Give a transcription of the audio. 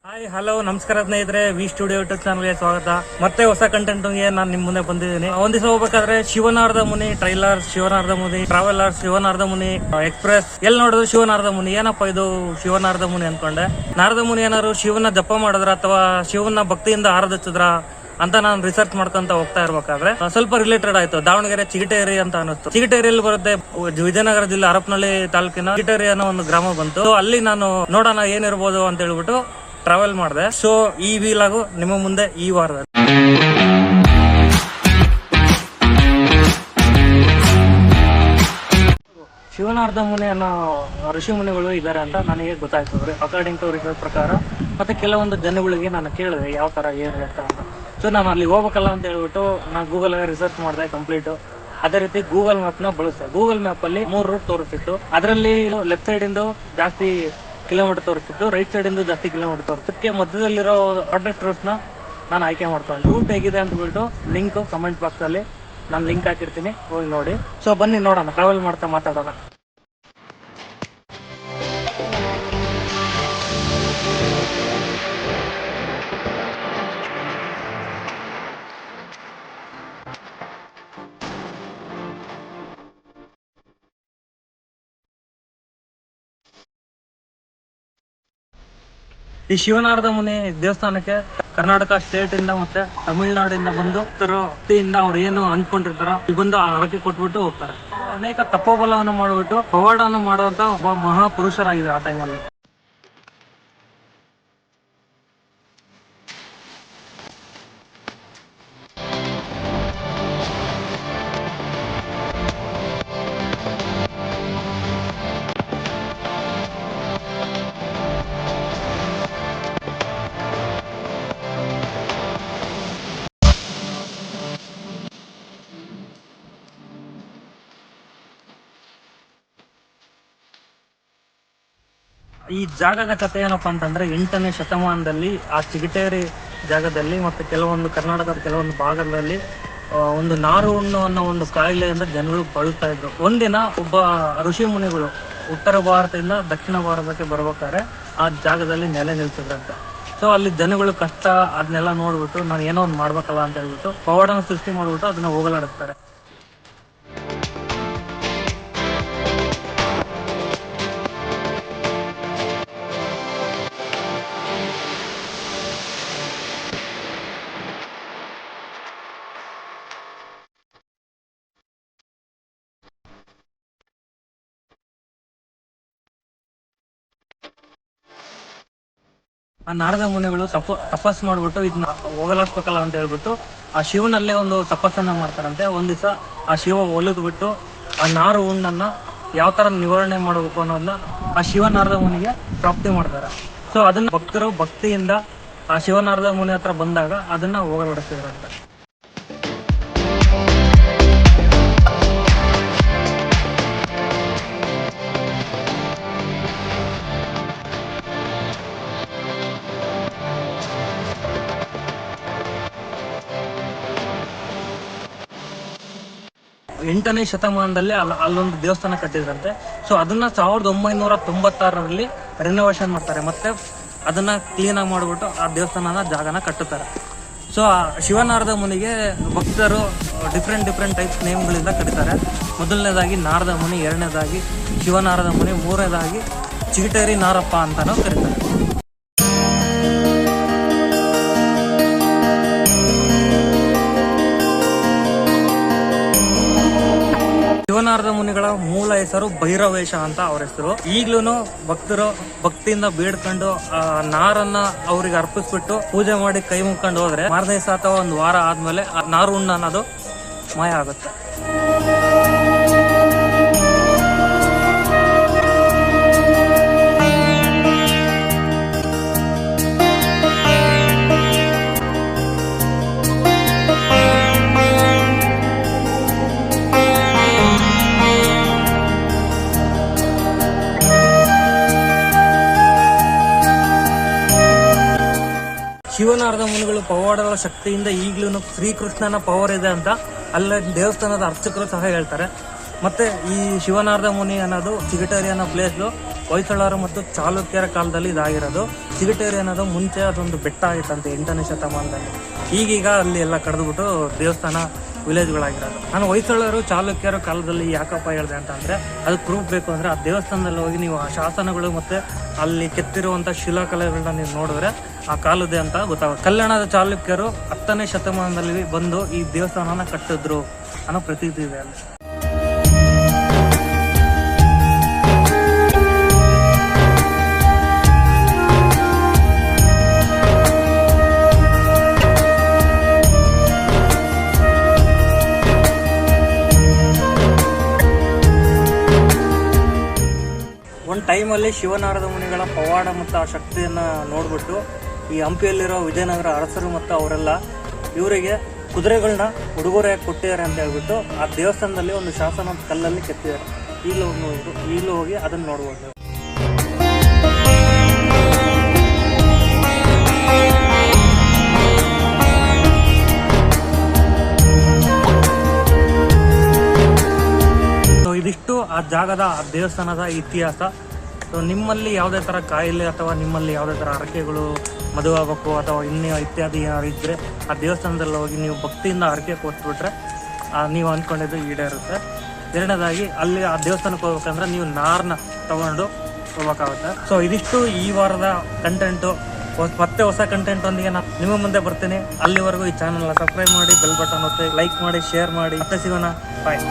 Hi hello ನಮಸ್ಕಾರ ಸ್ನೇಹಿತರೆ, V studio YouTube ಚಾನಲ್ಗೆ ಸ್ವಾಗತ. ಮತ್ತೆ ಹೊಸ ಕಂಟೆಂಟ್ ನಾನು ನಿಮ್ ಮುಂದೆ ಬಂದಿದ್ದೀನಿ. ಒಂದ್ ದಿವಸ ಹೋಗ್ಬೇಕಾದ್ರೆ ಶಿವನಾರದ ಮುನಿ ಟ್ರೈಲರ್, ಶಿವನಾರದ ಮುನಿ ಟ್ರಾವೆಲರ್, ಶಿವನಾರದ ಮುನಿ ಎಕ್ಸ್ಪ್ರೆಸ್ ಎಲ್ಲಿ ನೋಡಿದ್ರು ಶಿವನಾರದ ಮುನಿ. ಏನಪ್ಪ ಇದು ಶಿವನಾರದ ಮುನಿ ಅನ್ಕೊಂಡೆ. ನಾರದ ಮುನಿ ಏನಾದ್ರು ಶಿವನ ಜಪ ಮಾಡಿದ್ರ ಅಥವಾ ಶಿವನ ಭಕ್ತಿಯಿಂದ ಆರಾಧಿಸಿದ್ರ ಅಂತ ನಾನು ರಿಸರ್ಚ್ ಮಾಡ್ಕೊಂತ ಹೋಗ್ತಾ ಇರ್ಬೇಕಾದ್ರೆ ಸ್ವಲ್ಪ ರಿಲೇಟೆಡ್ ಆಯ್ತು. ದಾವಣಗೆರೆ ಚಿಗಟೇರಿ ಅಂತ ಅನಿಸ್ತು. ಚಿಗಟೇರಿಯಲ್ಲಿ ಬರುತ್ತೆ, ವಿಜಯನಗರ ಜಿಲ್ಲೆ ಹರಪನಹಳ್ಳಿ ತಾಲೂಕಿನ ಚಿಗಟೇರಿ ಅನ್ನೋ ಒಂದು ಗ್ರಾಮ ಬಂತು. ಅಲ್ಲಿ ನಾನು ನೋಡೋಣ ಏನಿರ್ಬೋದು ಅಂತ ಹೇಳ್ಬಿಟ್ಟು ಟ್ರಾವೆಲ್ ಮಾಡಿದೆ. ಸೊ ಈ ವೀಲಾಗು ನಿಮ್ಮ ಮುಂದೆ ಈ ವಾರದಲ್ಲಿ ಶಿವನಾರ್ಧ ಮುನಿ ಅನ್ನೋ ಋಷಿ ಮುನಿಗಳು ಇದ್ದಾರೆ ಅಂತ ನನಗೆ ಗೊತ್ತಾಯ್ತು. ಅಕಾರ್ಡಿಂಗ್ ಟು ರಿಸರ್ಚ್ ಪ್ರಕಾರ ಮತ್ತೆ ಕೆಲವೊಂದು ಜನಗಳಿಗೆ ನಾನು ಕೇಳಿದೆ ಯಾವ ತರ ಏನು ಅಂತ. ಸೊ ನಾನು ಅಲ್ಲಿ ಹೋಗ್ಬೇಕಲ್ಲ ಅಂತ ಹೇಳ್ಬಿಟ್ಟು ನಾನು ಗೂಗಲ್ ರಿಸರ್ಚ್ ಮಾಡಿದೆ ಕಂಪ್ಲೀಟ್. ಅದೇ ರೀತಿ ಗೂಗಲ್ ಮ್ಯಾಪ್ ನ ಬಳಸಿದೆ. ಗೂಗಲ್ ಮ್ಯಾಪ್ ಅಲ್ಲಿ 3 ರೂಟ್ ತೋರಿಸ್ತಿತ್ತು. ಅದರಲ್ಲಿ ಲೆಫ್ಟ್ ಸೈಡ್ ಇಂದ ಜಾಸ್ತಿ ಕಿಲೋಮೀಟರ್ ತೋರಿಸ್ತಿತ್ತು, ರೈಟ್ ಸೈಡ್ ಇಂದ ಜಾಸ್ತಿ ಕಿಲೋಮೀಟರ್ ತೋರಿಸ್ತಕ್ಕೆ ಮಧ್ಯದಲ್ಲಿರೋ ಶಾರ್ಟೆಸ್ಟ್ ರೂಟ್ಸ್ ನ ನಾನು ಆಯ್ಕೆ ಮಾಡ್ಕೊಂಡೆ. ರೂಟ್ ಹೇಗಿದೆ ಅಂತ ಬಿಟ್ಟು ಲಿಂಕ್ ಕಮೆಂಟ್ ಬಾಕ್ಸ್ ಅಲ್ಲಿ ನಾನು ಲಿಂಕ್ ಹಾಕಿರ್ತೀನಿ, ಹೋಗಿ ನೋಡಿ. ಸೊ ಬನ್ನಿ ನೋಡೋಣ, ಟ್ರಾವೆಲ್ ಮಾಡ್ತಾ ಮಾತಾಡೋಣ. ಈ ಶಿವನಾರದ ಮುನಿ ದೇವಸ್ಥಾನಕ್ಕೆ ಕರ್ನಾಟಕ ಸ್ಟೇಟ್ ಇಂದ ಮತ್ತೆ ತಮಿಳುನಾಡಿಂದ ಬಂದು ಭಕ್ತಿಯಿಂದ ಅವ್ರು ಏನು ಅನ್ಕೊಂಡಿರ್ತಾರೋ ಇಲ್ಲಿ ಬಂದು ಹರಕೆ ಕೊಟ್ಬಿಟ್ಟು ಹೋಗ್ತಾರೆ. ಅನೇಕ ತಪೋಬಲವನ್ನು ಮಾಡಿಬಿಟ್ಟು ಪವಾಡವನ್ನು ಮಾಡುವಂತ ಒಬ್ಬ ಮಹಾಪುರುಷರಾಗಿದೆ ಆ ಟೈಮಲ್ಲಿ. ಈ ಜಾಗದ ಕಥೆ ಏನಪ್ಪಾ ಅಂತಂದ್ರೆ 8ನೇ ಶತಮಾನದಲ್ಲಿ ಆ ಚಿಗಟೇರಿ ಜಾಗದಲ್ಲಿ ಮತ್ತೆ ಕೆಲವೊಂದು ಕರ್ನಾಟಕದ ಕೆಲವೊಂದು ಭಾಗದಲ್ಲಿ ಒಂದು ನಾರು ಹುಣ್ಣು ಅನ್ನೋ ಒಂದು ಕಾಯಿಲೆಯಿಂದ ಜನರು ಬಳಲ್ತಾ ಇದ್ರು. ಒಂದಿನ ಒಬ್ಬ ಋಷಿ ಮುನಿಗಳು ಉತ್ತರ ಭಾರತದಿಂದ ದಕ್ಷಿಣ ಭಾರತಕ್ಕೆ ಬರ್ಬೇಕಾದ್ರೆ ಆ ಜಾಗದಲ್ಲಿ ನೆಲೆ ನಿಲ್ಸಿದ್ರಂತೆ. ಸೊ ಅಲ್ಲಿ ಜನಗಳು ಕಷ್ಟ ಅದನ್ನೆಲ್ಲ ನೋಡ್ಬಿಟ್ಟು ನಾನು ಏನೋ ಒಂದು ಮಾಡ್ಬೇಕಲ್ಲ ಅಂತ ಹೇಳ್ಬಿಟ್ಟು ಪವಾಡನ ಸೃಷ್ಟಿ ಮಾಡ್ಬಿಟ್ಟು ಅದನ್ನ ಹೋಗಲಾಡಿಸ್ತಾರೆ. ಆ ನಾರದ ಮುನಿಗಳು ತಪಸ್ ಮಾಡ್ಬಿಟ್ಟು ಇದನ್ನ ಹೋಗಲಾಡ್ಸ್ಬೇಕಲ್ಲ ಅಂತ ಹೇಳ್ಬಿಟ್ಟು ಆ ಶಿವನಲ್ಲೇ ಒಂದು ತಪಸ್ಸನ್ನ ಮಾಡ್ತಾರಂತೆ. ಒಂದ್ ದಿವಸ ಆ ಶಿವ ಒಲಿದು ಬಿಟ್ಟು ಆ ನಾರು ಹುಣ್ಣನ್ನ ಯಾವ ತರ ನಿವಾರಣೆ ಮಾಡಬೇಕು ಅನ್ನೋದನ್ನ ಆ ಶಿವನಾರದ ಮುನಿಗೆ ಪ್ರಾಪ್ತಿ ಮಾಡ್ತಾರೆ. ಸೊ ಅದನ್ನ ಭಕ್ತರು ಭಕ್ತಿಯಿಂದ ಆ ಶಿವನಾರದ ಮುನಿ ಹತ್ರ ಬಂದಾಗ ಅದನ್ನ ಹೋಗಲಾಡಿಸ್ತಿದ್ರಂತೆ. ಎಂಟನೇ ಶತಮಾನದಲ್ಲಿ ಅಲ್ಲೊಂದು ದೇವಸ್ಥಾನ ಕಟ್ಟಿದ್ರಂತೆ. ಸೊ ಅದನ್ನ 1996ರಲ್ಲಿ ರಿನೋವೇಷನ್ ಮಾಡ್ತಾರೆ, ಮತ್ತೆ ಅದನ್ನ ಕ್ಲೀನ್ ಆಗಿ ಮಾಡ್ಬಿಟ್ಟು ಆ ದೇವಸ್ಥಾನನ ಜಾಗನ ಕಟ್ಟುತ್ತಾರೆ. ಸೊ ಆ ಶಿವನಾರದ ಮುನಿಗೆ ಭಕ್ತರು ಡಿಫ್ರೆಂಟ್ ಟೈಪ್ಸ್ ನೇಮ್ಗಳಿಂದ ಕರೀತಾರೆ. ಮೊದಲನೇದಾಗಿ ನಾರದ ಮುನಿ, ಎರಡನೇದಾಗಿ ಶಿವನಾರದ ಮುನಿ, ಮೂರನೇದಾಗಿ ಚಿಗಟೇರಿ ನಾರಪ್ಪ ಅಂತಾನೂ ಕರೀತಾರೆ. ಶಿವನಾರದ ಮುನಿಗಳ ಮೂಲ ಹೆಸರು ಭೈರವೇಶ ಅಂತ ಅವ್ರ ಹೆಸರು. ಈಗ್ಲೂ ಭಕ್ತರು ಭಕ್ತಿಯಿಂದ ಬೇಡ್ಕೊಂಡು ಆ ನಾರನ್ನ ಅವ್ರಿಗೆ ಅರ್ಪಿಸ್ಬಿಟ್ಟು ಪೂಜೆ ಮಾಡಿ ಕೈ ಮುಕ್ಕೊಂಡು ಹೋದ್ರೆ ಮಾರನೇ ದಿವಸ ಅಥವಾ ಒಂದು ವಾರ ಆದ್ಮೇಲೆ ಆ ನಾರು ಹುಣ್ಣು ಅನ್ನೋದು ಮಾಯ ಆಗುತ್ತೆ. ಶಿವನಾರದ ಮುನಿಗಳು ಪವಾಡಗಳ ಶಕ್ತಿಯಿಂದ ಈಗ್ಲೂ ಶ್ರೀಕೃಷ್ಣನ ಪವರ್ ಇದೆ ಅಂತ ಅಲ್ಲ ದೇವಸ್ಥಾನದ ಅರ್ಚಕರು ಸಹ ಹೇಳ್ತಾರೆ. ಮತ್ತೆ ಈ ಶಿವನಾರದ ಮುನಿ ಅನ್ನೋದು ಚಿಗಟೇರಿ ಅನ್ನೋ ಪ್ಲೇಸ್ ಹೊಯ್ಸಳರು ಮತ್ತು ಚಾಲುಕ್ಯರ ಕಾಲದಲ್ಲಿ ಇದಾಗಿರೋದು. ಚಿಗಟೇರಿ ಅನ್ನೋದು ಮುಂಚೆ ಅದೊಂದು ಬೆಟ್ಟ ಆಗಿತ್ತಂತೆ 8ನೇ ಶತಮಾನದಲ್ಲಿ. ಈಗೀಗ ಅಲ್ಲಿ ಎಲ್ಲ ಕಡಿದ್ಬಿಟ್ಟು ದೇವಸ್ಥಾನ ವಿಲೇಜ್ಗಳಾಗಿರೋದು. ನಾನು ಹೊಯ್ಸಳರು ಚಾಲುಕ್ಯರ ಕಾಲದಲ್ಲಿ ಯಾಕಪ್ಪ ಹೇಳಿದೆ ಅಂತಂದರೆ, ಅದು ಪ್ರೂಫ್ ಬೇಕು ಅಂದರೆ ಆ ದೇವಸ್ಥಾನದಲ್ಲಿ ಹೋಗಿ ನೀವು ಆ ಶಾಸನಗಳು ಮತ್ತು ಅಲ್ಲಿ ಕೆತ್ತಿರುವಂಥ ಶಿಲಾಕಲೆಗಳನ್ನ ನೀವು ನೋಡಿದ್ರೆ ಆ ಕಾಲದೇ ಅಂತ ಗೊತ್ತಾಗುತ್ತೆ. ಕಲ್ಯಾಣದ ಚಾಲುಕ್ಯರು 10ನೇ ಶತಮಾನದಲ್ಲಿ ಬಂದು ಈ ದೇವಸ್ಥಾನನ ಕಟ್ಟಿದ್ರು ಅನ್ನೋ ಪ್ರತೀತಿ ಇದೆ ಅಲ್ಲಿ. ಒಂದು ಟೈಮಲ್ಲಿ ಶಿವನಾರದ ಮುನಿಗಳ ಪವಾಡ ಮತ್ತು ಆ ಶಕ್ತಿಯನ್ನು ನೋಡಿಬಿಟ್ಟು ಈ ಹಂಪಿಯಲ್ಲಿರೋ ವಿಜಯನಗರ ಅರಸರು ಮತ್ತು ಅವರೆಲ್ಲ ಇವರಿಗೆ ಕುದುರೆಗಳನ್ನ ಉಡುಗೊರೆಯಾಗಿ ಕೊಟ್ಟಿದ್ದಾರೆ ಅಂತ ಹೇಳ್ಬಿಟ್ಟು ಆ ದೇವಸ್ಥಾನದಲ್ಲಿ ಒಂದು ಶಾಸನ ಕಲ್ಲಲ್ಲಿ ಕೆತ್ತಿದ್ದಾರೆ. ಈಗಲೂ ಹೋಗಿ ಅದನ್ನು ನೋಡ್ಬೋದು. ಇದಿಷ್ಟು ಆ ಜಾಗದ ಆ ದೇವಸ್ಥಾನದ ಇತಿಹಾಸ. ಸೊ ನಿಮ್ಮಲ್ಲಿ ಯಾವುದೇ ಥರ ಕಾಯಿಲೆ ಅಥವಾ ನಿಮ್ಮಲ್ಲಿ ಯಾವುದೇ ಥರ ಹರಕೆಗಳು, ಮದುವೆ ಆಗಬೇಕು ಅಥವಾ ಇನ್ನೂ ಇತ್ಯಾದಿ ಏನಾದ್ರು ಇದ್ದರೆ ಆ ದೇವಸ್ಥಾನದಲ್ಲಿ ಹೋಗಿ ನೀವು ಭಕ್ತಿಯಿಂದ ಹರಕೆ ಕೊಟ್ಬಿಟ್ರೆ ನೀವು ಅಂದ್ಕೊಂಡಿದ್ದು ಈಡೇರುತ್ತೆ. ಎರಡನೇದಾಗಿ ಅಲ್ಲಿ ಆ ದೇವಸ್ಥಾನಕ್ಕೆ ಹೋಗ್ಬೇಕಂದ್ರೆ ನೀವು ನಾರನ್ನ ತಗೊಂಡು ಹೋಗ್ಬೇಕಾಗುತ್ತೆ. ಸೊ ಇದಿಷ್ಟು ಈ ವಾರದ ಕಂಟೆಂಟು. ಮತ್ತೆ ಹೊಸ ಕಂಟೆಂಟ್ ಒಂದಿಗೆ ನಾನು ನಿಮ್ಮ ಮುಂದೆ ಬರ್ತೀನಿ. ಅಲ್ಲಿವರೆಗೂ ಈ ಚಾನಲ್ನ ಸಬ್ಸ್ಕ್ರೈಬ್ ಮಾಡಿ, ಬೆಲ್ ಬಟನ್ ಒತ್ತಿ, ಲೈಕ್ ಮಾಡಿ, ಶೇರ್ ಮಾಡಿ. ಮತ್ತೆ ಸಿಗೋಣ. ಬಾಯ್.